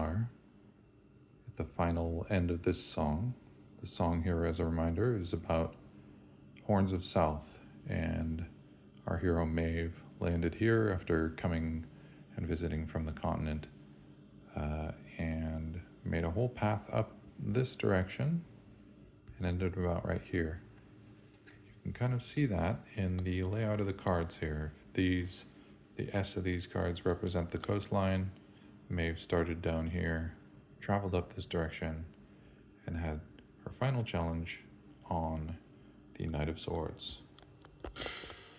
are at the final end of this song. The song here, as a reminder, is about Horns of South, and our hero Maeve landed here after coming and visiting from the continent, and made a whole path up this direction and ended about right here. You can kind of see that in the layout of the cards here. The S of these cards represent the coastline. Maeve started down here, traveled up this direction, and had her final challenge on the Knight of Swords.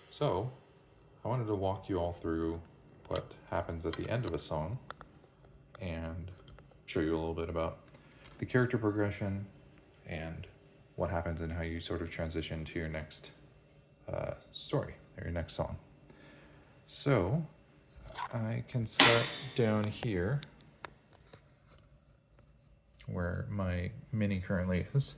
So, I wanted to walk you all through what happens at the end of a song and show you a little bit about the character progression and what happens and how you sort of transition to your next story or your next song. So, I can start down here where my mini currently is.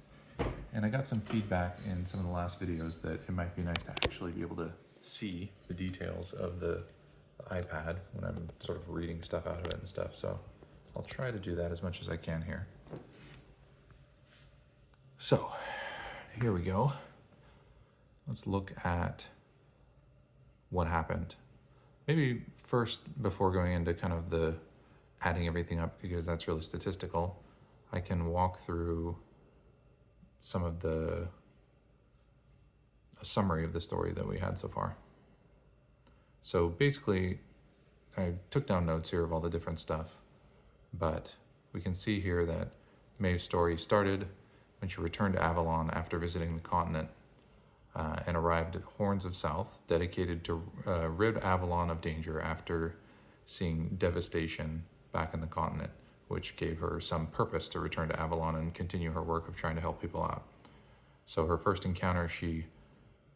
And I got some feedback in some of the last videos that it might be nice to actually be able to see the details of the iPad when I'm sort of reading stuff out of it and stuff. So I'll try to do that as much as I can here. So here we go. Let's look at what happened. Maybe first, before going into kind of the adding everything up, because that's really statistical, I can walk through some of a summary of the story that we had so far. So basically, I took down notes here of all the different stuff, but we can see here that Maeve's story started when she returned to Avalon after visiting the continent, and arrived at Horns of South, dedicated to rid Avalon of danger after seeing devastation back in the continent, which gave her some purpose to return to Avalon and continue her work of trying to help people out. So her first encounter, she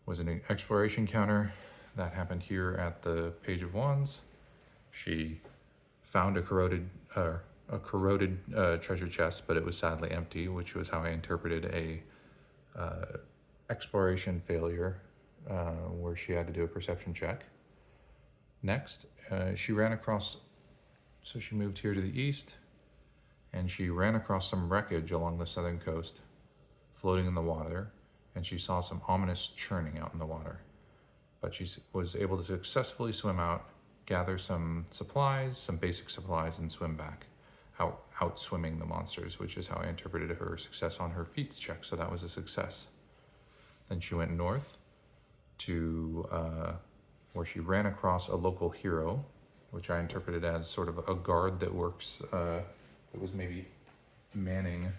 was an exploration encounter that happened here at the Page of Wands. She found a corroded treasure chest, but it was sadly empty, which was how I interpreted a exploration failure where she had to do a perception check. Next, she ran across, so she moved here to the east, and she ran across some wreckage along the southern coast, floating in the water, and she saw some ominous churning out in the water. But she was able to successfully swim out, gather some supplies, some basic supplies, and swim back, out swimming the monsters, which is how I interpreted her success on her feats check, so that was a success. Then she went north to where she ran across a local hero, which I interpreted as sort of a guard that works, that was maybe manning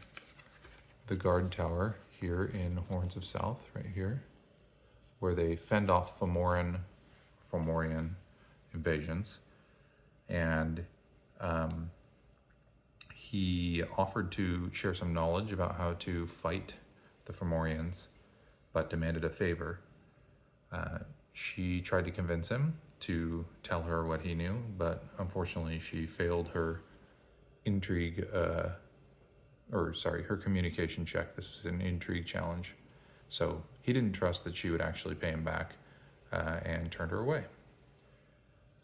the guard tower here in Horns of South, right here, where they fend off Fomorian invasions. And he offered to share some knowledge about how to fight the Fomorians, but demanded a favor. She tried to convince him to tell her what he knew, but unfortunately she failed her her communication check. This was an intrigue challenge. So he didn't trust that she would actually pay him back, and turned her away.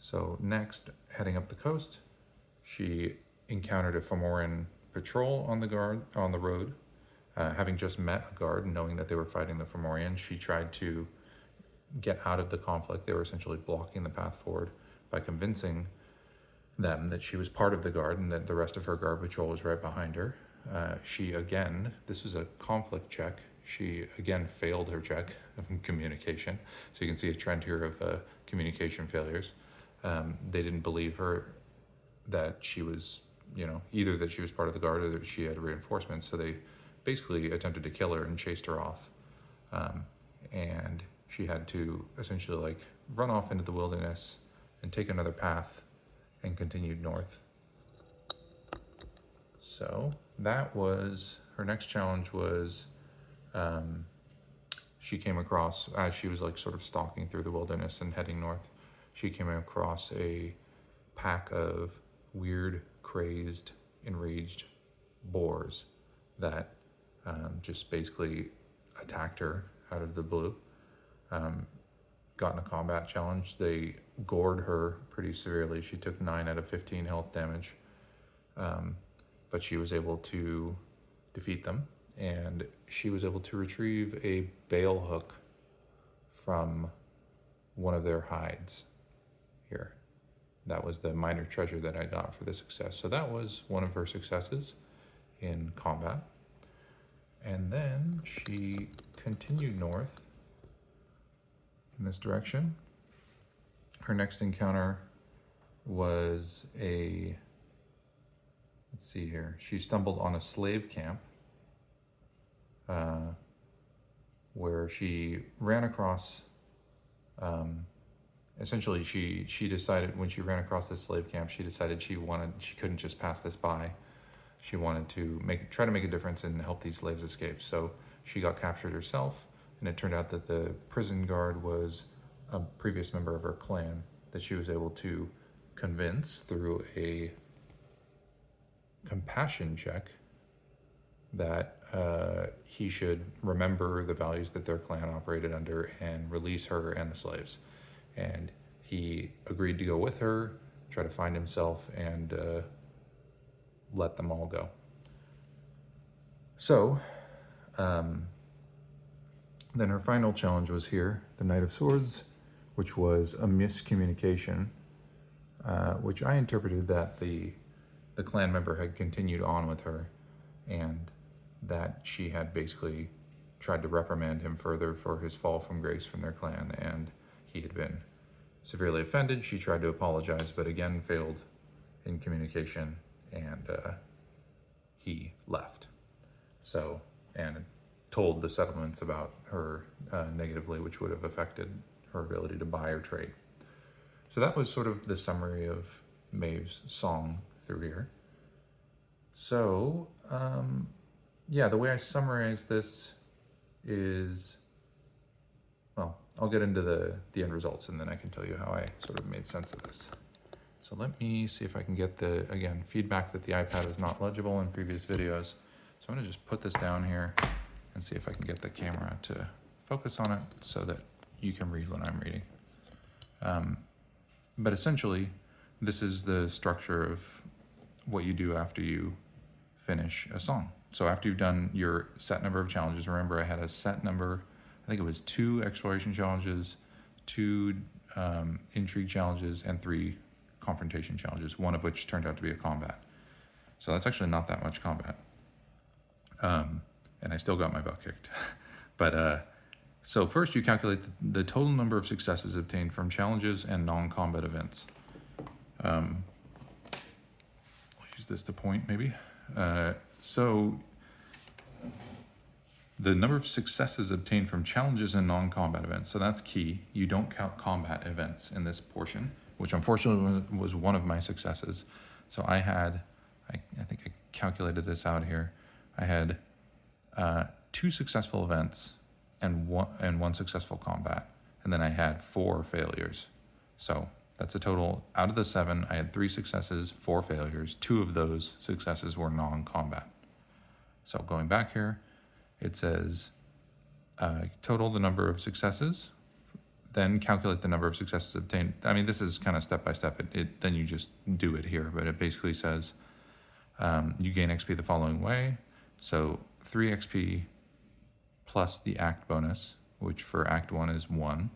So next, heading up the coast, she encountered a Fomorian patrol on the road. Having just met a guard and knowing that they were fighting the Fomorians, she tried to get out of the conflict. They were essentially blocking the path forward by convincing them that she was part of the guard and that the rest of her guard patrol was right behind her. This was a conflict check. She again failed her check of communication. So you can see a trend here of communication failures. They didn't believe her that she was, either that she was part of the guard or that she had reinforcements. So they basically attempted to kill her and chased her off. And she had to essentially run off into the wilderness and take another path and continued north. So that was, her next challenge was, she came across, as she was sort of stalking through the wilderness and heading north, she came across a pack of weird, crazed, enraged boars that just basically attacked her out of the blue. Got in a combat challenge. They gored her pretty severely. She took 9 out of 15 health damage. but she was able to defeat them, and she was able to retrieve a bale hook from one of their hides here. That was the minor treasure that I got for the success. So that was one of her successes in combat. And then she continued north in this direction. Her next encounter was let's see here, she stumbled on a slave camp where she ran across, essentially she decided when she ran across this slave camp, she decided she couldn't just pass this by. She wanted to try to make a difference and help these slaves escape. So she got captured herself, and it turned out that the prison guard was a previous member of her clan that she was able to convince through a compassion check that he should remember the values that their clan operated under and release her and the slaves. And he agreed to go with her, try to find himself, and let them all go. So then her final challenge was here, the Knight of Swords, which was a miscommunication, which I interpreted that the clan member had continued on with her, and that she had basically tried to reprimand him further for his fall from grace from their clan, and he had been severely offended. She tried to apologize, but again failed in communication, and he left. So, and told the settlements about her negatively, which would have affected her ability to buy or trade. So that was sort of the summary of Maeve's song through here. So, yeah, the way I summarize this is, well, I'll get into the end results, and then I can tell you how I sort of made sense of this. So let me see if I can get again, feedback that the iPad is not legible in previous videos. So I'm gonna just put this down here and see if I can get the camera to focus on it so that you can read what I'm reading. But essentially, this is the structure of what you do after you finish a song. So after you've done your set number of challenges, remember I had a set number, I think it was 2 exploration challenges, 2 intrigue challenges, and 3 confrontation challenges, one of which turned out to be a combat. So that's actually not that much combat. And I still got my butt kicked. But so first you calculate the total number of successes obtained from challenges and non-combat events. I'll use this to point maybe. So the number of successes obtained from challenges and non-combat events. So that's key. You don't count combat events in this portion, which unfortunately was one of my successes. So I think I calculated this out here. I had 2 successful events and one successful combat. And then I had 4 failures. So that's a total, out of the 7, I had 3 successes, 4 failures. 2 of those successes were non-combat. So going back here, it says total the number of successes, then calculate the number of successes obtained. I mean, this is kind of step by step. Then you just do it here, but it basically says you gain XP the following way. So 3 XP plus the act bonus, which for Act 1 is 1,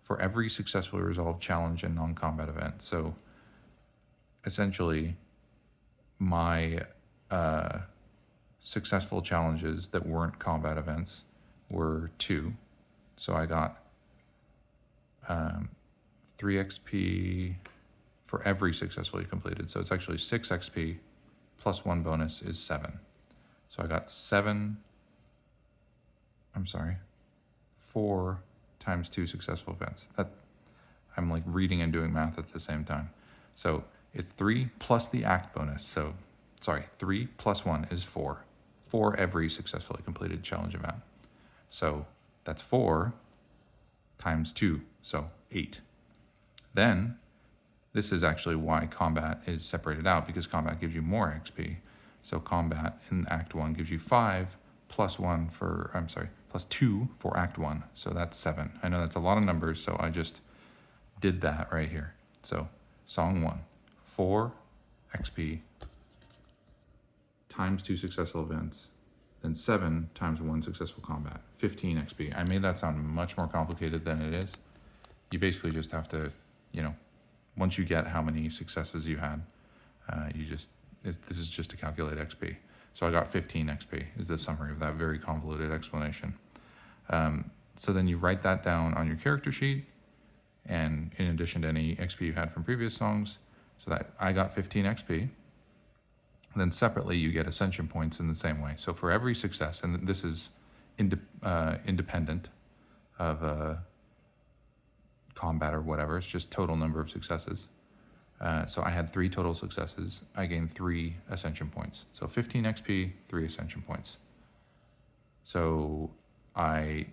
for every successfully resolved challenge and non-combat event. So essentially, my successful challenges that weren't combat events were 2. So I got 3 XP for every successfully completed. So it's actually 6 XP plus 1 bonus is 7. So I got 4 times 2 successful events. I'm like reading and doing math at the same time. So it's 3 plus the act bonus. So, 3 plus 1 is 4 for every successfully completed challenge event. So that's 4 times 2, so 8. Then, this is actually why combat is separated out, because combat gives you more XP. So combat in Act 1 gives you 5 plus 2 for Act 1. So that's 7. I know that's a lot of numbers, so I just did that right here. So Song 1, 4 XP times 2 successful events, then 7 times 1 successful combat, 15 XP. I made that sound much more complicated than it is. You basically just have to, you know, once you get how many successes you had, this is just to calculate XP. So I got 15 XP is the summary of that very convoluted explanation. So then you write that down on your character sheet, and in addition to any XP you had from previous songs, so that I got 15 XP. Then separately, you get ascension points in the same way. So for every success, and this is independent of combat or whatever, it's just total number of successes. So I had 3 total successes. I gained 3 ascension points. So 15 XP, 3 ascension points. So I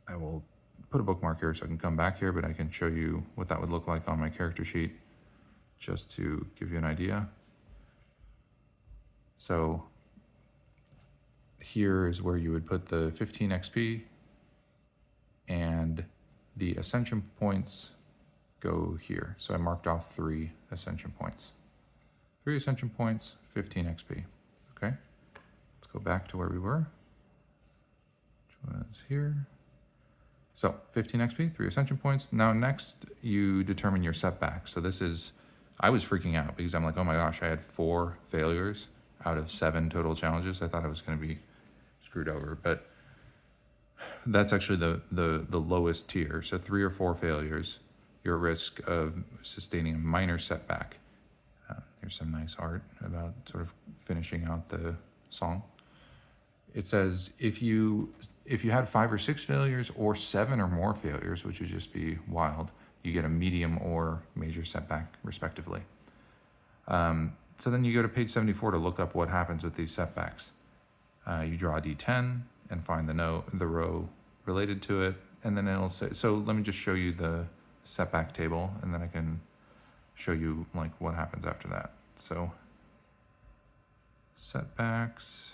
will put a bookmark here so I can come back here, but I can show you what that would look like on my character sheet just to give you an idea. So here is where you would put the 15 XP, and the ascension points go here. So I marked off 3 ascension points. 3 ascension points, 15 XP. Okay, let's go back to where we were, which was here. So 15 XP, 3 ascension points. Now next you determine your setback. So this is, I was freaking out because I'm like, oh my gosh, I had 4 failures out of 7 total challenges. I thought I was going to be screwed over, but that's actually the lowest tier. So 3 or 4 failures, you're at risk of sustaining a minor setback. Here's some nice art about sort of finishing out the song. It says if you had 5 or 6 failures or 7 or more failures, which would just be wild, you get a medium or major setback respectively. So then you go to page 74 to look up what happens with these setbacks. You draw a D10 and find the row related to it, and then it'll say, so let me just show you the setback table, and then I can show you like what happens after that. So setbacks,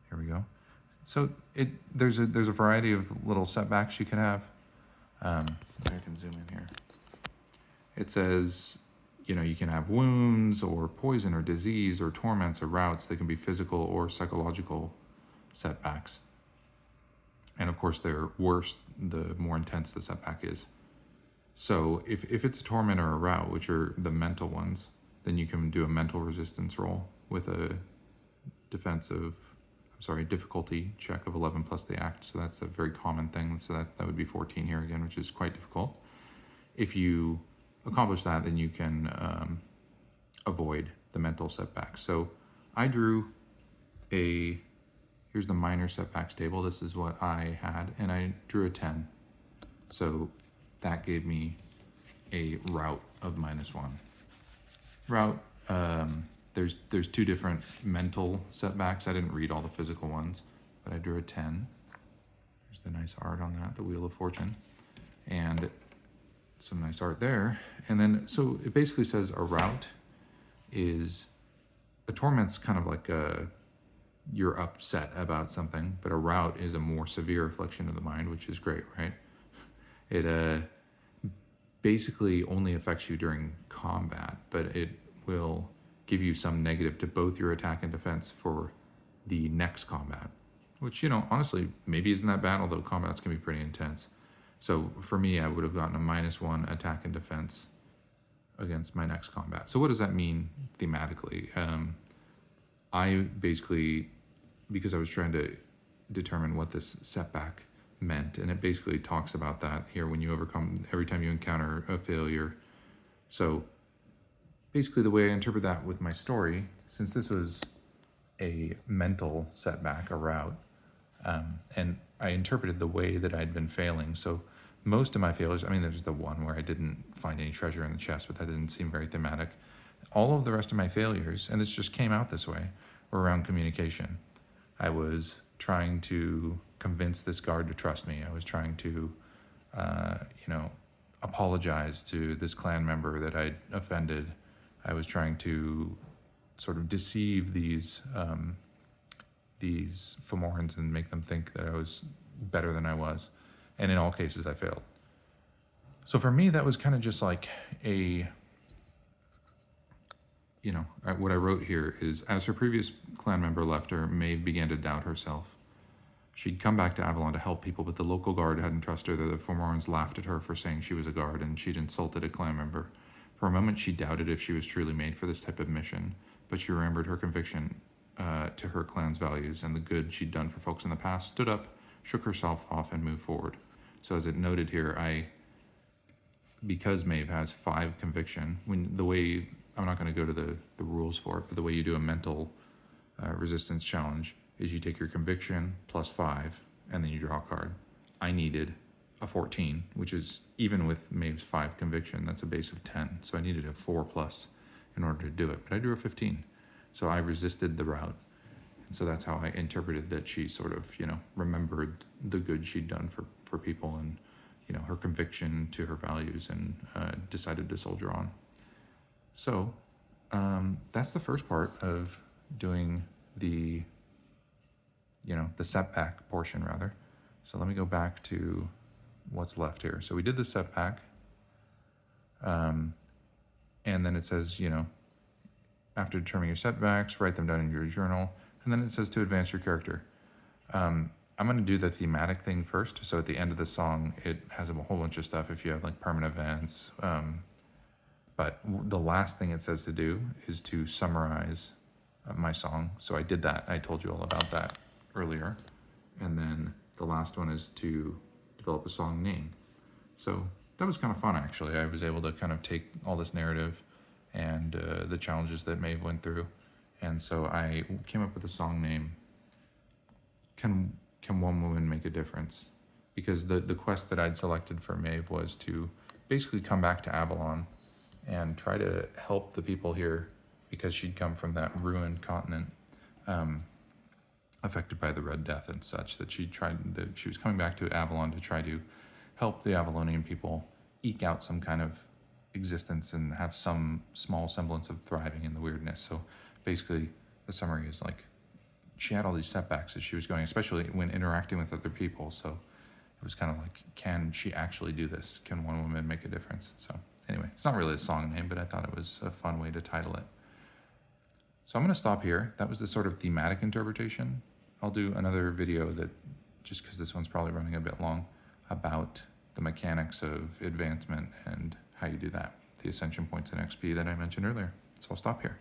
here we go. So there's a variety of little setbacks you can have. I can zoom in here. It says, you know, you can have wounds or poison or disease or torments or routes. They can be physical or psychological setbacks. And of course, they're worse the more intense the setback is. So if it's a torment or a rout, which are the mental ones, then you can do a mental resistance roll with a difficulty check of 11 plus the act. So that's a very common thing. So that would be 14 here again, which is quite difficult. If you accomplish that, then you can avoid the mental setbacks. So I drew here's the minor setbacks table. This is what I had, and I drew a 10. So that gave me a route of -1. Route, there's 2 different mental setbacks. I didn't read all the physical ones, but I drew a 10. There's the nice art on that, the Wheel of Fortune. And some nice art there. And then, so it basically says a route is, a torment's kind of like you're upset about something, but a route is a more severe affliction of the mind, which is great, right? It basically only affects you during combat, but it will give you some negative to both your attack and defense for the next combat, which, you know, honestly, maybe isn't that bad, although combats can be pretty intense. So for me, I would have gotten a -1 attack and defense against my next combat. So what does that mean thematically? I basically, because I was trying to determine what this setback meant, and it basically talks about that here when you overcome, every time you encounter a failure. So basically the way I interpret that with my story, since this was a mental setback, a route, and I interpreted the way that I'd been failing. So most of my failures, I mean, there's the one where I didn't find any treasure in the chest, but that didn't seem very thematic. All of the rest of my failures, and this just came out this way, were around communication. I was trying to convince this guard to trust me. I was trying to, apologize to this clan member that I'd offended. I was trying to sort of deceive these Fomorans and make them think that I was better than I was. And in all cases, I failed. So for me, that was kind of just like what I wrote here is, as her previous clan member left her, Maeve began to doubt herself. She'd come back to Avalon to help people, but the local guard hadn't trusted her. The Fomorans laughed at her for saying she was a guard, and she'd insulted a clan member. For a moment, she doubted if she was truly made for this type of mission, but she remembered her conviction to her clan's values and the good she'd done for folks in the past, stood up, shook herself off, and moved forward. So as it noted here, because Maeve has 5 conviction, I'm not going to go to the rules for it, but the way you do a mental resistance challenge is you take your conviction plus 5, and then you draw a card. I needed a 14, which is, even with Maeve's 5 conviction, that's a base of 10. So I needed a 4 plus in order to do it, but I drew a 15. So I resisted the route. And so that's how I interpreted that she sort of, remembered the good she'd done for people, and, her conviction to her values, and decided to soldier on. So that's the first part of doing the setback portion, rather. So let me go back to what's left here. So we did the setback, and then it says, after determining your setbacks, write them down in your journal, and then it says to advance your character. I'm going to do the thematic thing first. So at the end of the song, it has a whole bunch of stuff if you have like permanent events. But the last thing it says to do is to summarize my song. So I did that. I told you all about that earlier. And then the last one is to develop a song name. So that was kind of fun, actually. I was able to kind of take all this narrative and the challenges that Maeve went through. And so I came up with a song name, Can One Woman Make a Difference? Because the quest that I'd selected for Maeve was to basically come back to Avalon and try to help the people here, because she'd come from that ruined continent, affected by the Red Death and such, that she was coming back to Avalon to try to help the Avalonian people eke out some kind of existence and have some small semblance of thriving in the weirdness. So basically the summary is like, she had all these setbacks as she was going, especially when interacting with other people. So it was kind of like, can she actually do this? Can one woman make a difference? So anyway, it's not really a song name, but I thought it was a fun way to title it. So I'm going to stop here. That was the sort of thematic interpretation. I'll do another video that, just because this one's probably running a bit long, about the mechanics of advancement and how you do that, the ascension points in XP that I mentioned earlier. So I'll stop here.